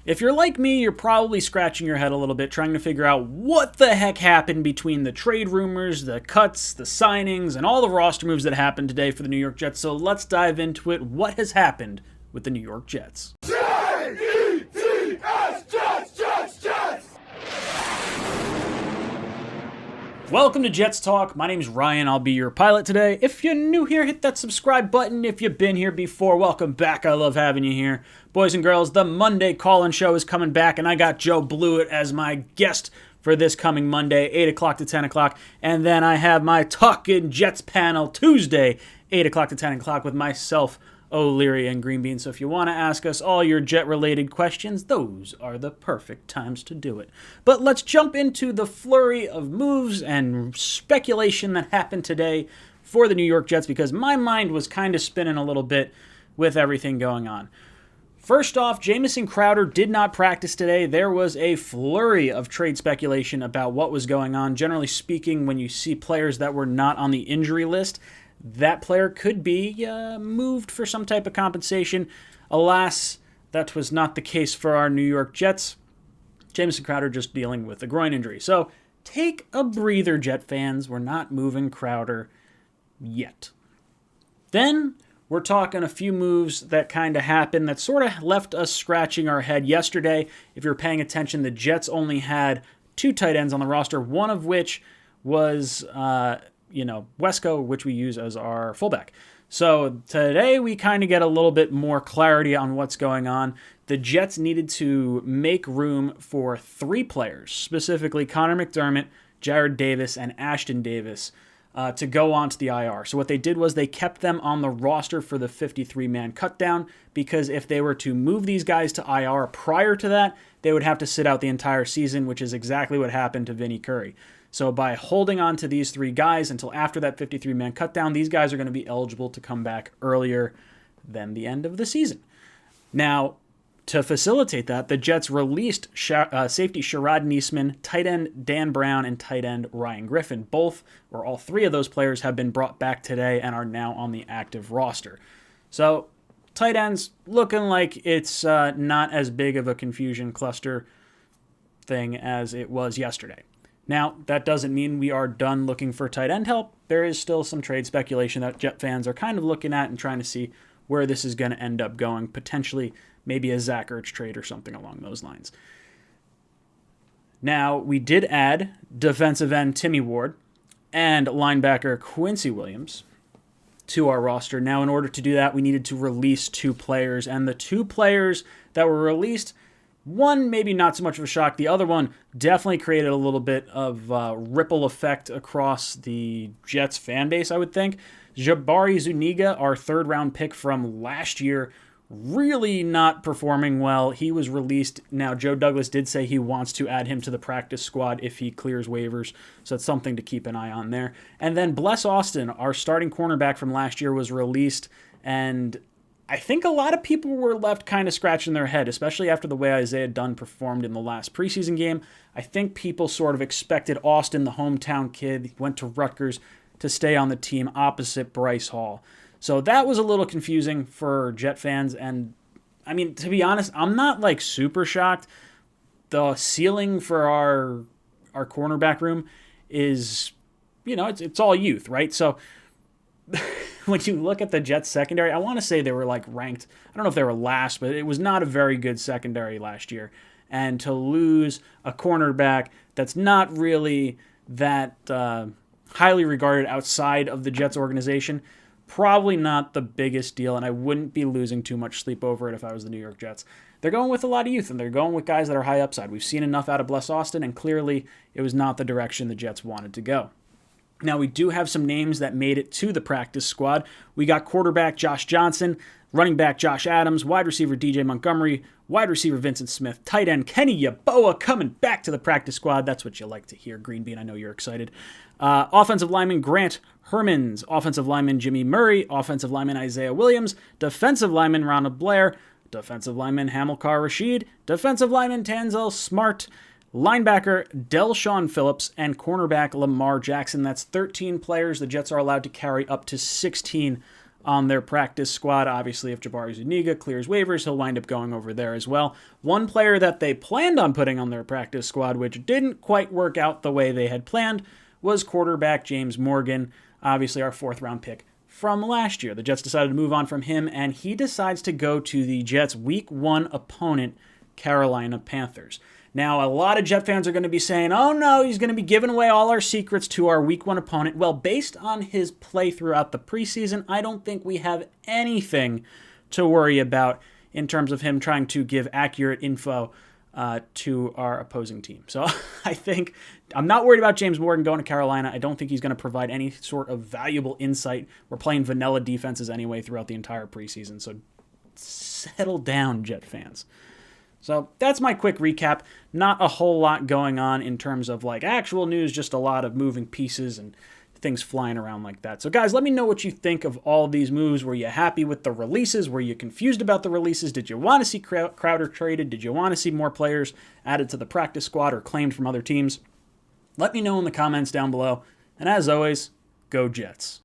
If you're like me, you're probably scratching your head a little bit trying to figure out what the heck happened between the trade rumors, the cuts, the signings, and all the roster moves that happened today for the New York Jets. So let's dive into it. What has happened with the New York Jets? Jets, Jets! Welcome to Jets Talk. My name is Ryan. I'll be your pilot today. If you're new here, hit that subscribe button. If you've been here before, welcome back. I love having you here. Boys and girls, the Monday call-in show is coming back, and I got Joe Blewett as my guest for this coming Monday, 8 o'clock to 10 o'clock. And then I have my Talkin' Jets panel Tuesday, 8 o'clock to 10 o'clock with myself, O'Leary, and Green Bean. So if you want to ask us all your Jet-related questions, those are the perfect times to do it. But let's jump into the flurry of moves and speculation that happened today for the New York Jets, because my mind was kind of spinning a little bit with everything going on. First off, Jamison Crowder did not practice today. There was a flurry of trade speculation about what was going on. Generally speaking, when you see players that were not on the injury list, that player could be moved for some type of compensation. Alas, that was not the case for our New York Jets. Jamison Crowder just dealing with a groin injury. So take a breather, Jet fans. We're not moving Crowder yet. Then we're talking a few moves that kind of happened that sort of left us scratching our head yesterday. If you're paying attention, the Jets only had 2 tight ends on the roster, one of which was Wesco, which we use as our fullback. So today we kind of get a little bit more clarity on what's going on. The Jets needed to make room for 3 players, specifically Connor McDermott, Jared Davis, and Ashton Davis, to go onto the IR. So what they did was they kept them on the roster for the 53-man cutdown, because if they were to move these guys to IR prior to that, they would have to sit out the entire season, which is exactly what happened to Vinny Curry. So by holding on to these 3 guys until after that 53-man cutdown, these guys are going to be eligible to come back earlier than the end of the season. Now, to facilitate that, the Jets released safety Sherrod Niesman, tight end Dan Brown, and tight end Ryan Griffin. All 3 of those players have been brought back today and are now on the active roster. So tight ends looking like it's not as big of a confusion cluster thing as it was yesterday. Now, that doesn't mean we are done looking for tight end help. There is still some trade speculation that Jet fans are kind of looking at and trying to see where this is going to end up going. Potentially, maybe a Zach Ertz trade or something along those lines. Now, we did add defensive end Timmy Ward and linebacker Quincy Williams to our roster. Now, in order to do that, we needed to release 2 players. And the 2 players that were released, one, maybe not so much of a shock. The other one definitely created a little bit of ripple effect across the Jets fan base, I would think. Jabari Zuniga, our 3rd-round pick from last year, really not performing well. He was released. Now, Joe Douglas did say he wants to add him to the practice squad if he clears waivers, so it's something to keep an eye on there. And then Bless Austin, our starting cornerback from last year, was released, and I think a lot of people were left kind of scratching their head, especially after the way Isaiah Dunn performed in the last preseason game. I think people sort of expected Austin, the hometown kid, he went to Rutgers, to stay on the team opposite Bryce Hall. So that was a little confusing for Jet fans, and I mean, to be honest, I'm not like super shocked. The ceiling for our cornerback room is, it's all youth, right? So when you look at the Jets secondary, I want to say they were like ranked, I don't know if they were last, but it was not a very good secondary last year. And to lose a cornerback that's not really that highly regarded outside of the Jets organization, probably not the biggest deal, and I wouldn't be losing too much sleep over it if I was the New York Jets. They're going with a lot of youth, and they're going with guys that are high upside. We've seen enough out of Bless Austin, and clearly it was not the direction the Jets wanted to go. Now, we do have some names that made it to the practice squad. We got quarterback Josh Johnson, running back Josh Adams, wide receiver DJ Montgomery, wide receiver Vincent Smith, tight end Kenny Yeboah coming back to the practice squad. That's what you like to hear, Green Bean. I know you're excited. Offensive lineman Grant Hermans, offensive lineman Jimmy Murray, offensive lineman Isaiah Williams, defensive lineman Ronald Blair, defensive lineman Hamilcar Rashid, defensive lineman Tanzel Smart, linebacker Delshawn Phillips, and cornerback Lamar Jackson. That's 13 players. The Jets are allowed to carry up to 16 on their practice squad. Obviously, if Jabari Zuniga clears waivers, he'll wind up going over there as well. One player that they planned on putting on their practice squad, which didn't quite work out the way they had planned, was quarterback James Morgan, obviously our 4th-round pick from last year. The Jets decided to move on from him, and he decides to go to the Jets' Week 1 opponent, Carolina Panthers. Now, a lot of Jet fans are going to be saying, oh no, he's going to be giving away all our secrets to our Week 1 opponent. Well, based on his play throughout the preseason, I don't think we have anything to worry about in terms of him trying to give accurate info to our opposing team. So I think I'm not worried about James Morgan going to Carolina. I don't think he's going to provide any sort of valuable insight. We're playing vanilla defenses anyway throughout the entire preseason. So settle down, Jet fans. So that's my quick recap. Not a whole lot going on in terms of like actual news, just a lot of moving pieces and things flying around like that. So guys, let me know what you think of all these moves. Were you happy with the releases? Were you confused about the releases? Did you want to see Crowder traded? Did you want to see more players added to the practice squad or claimed from other teams? Let me know in the comments down below. And as always, go Jets.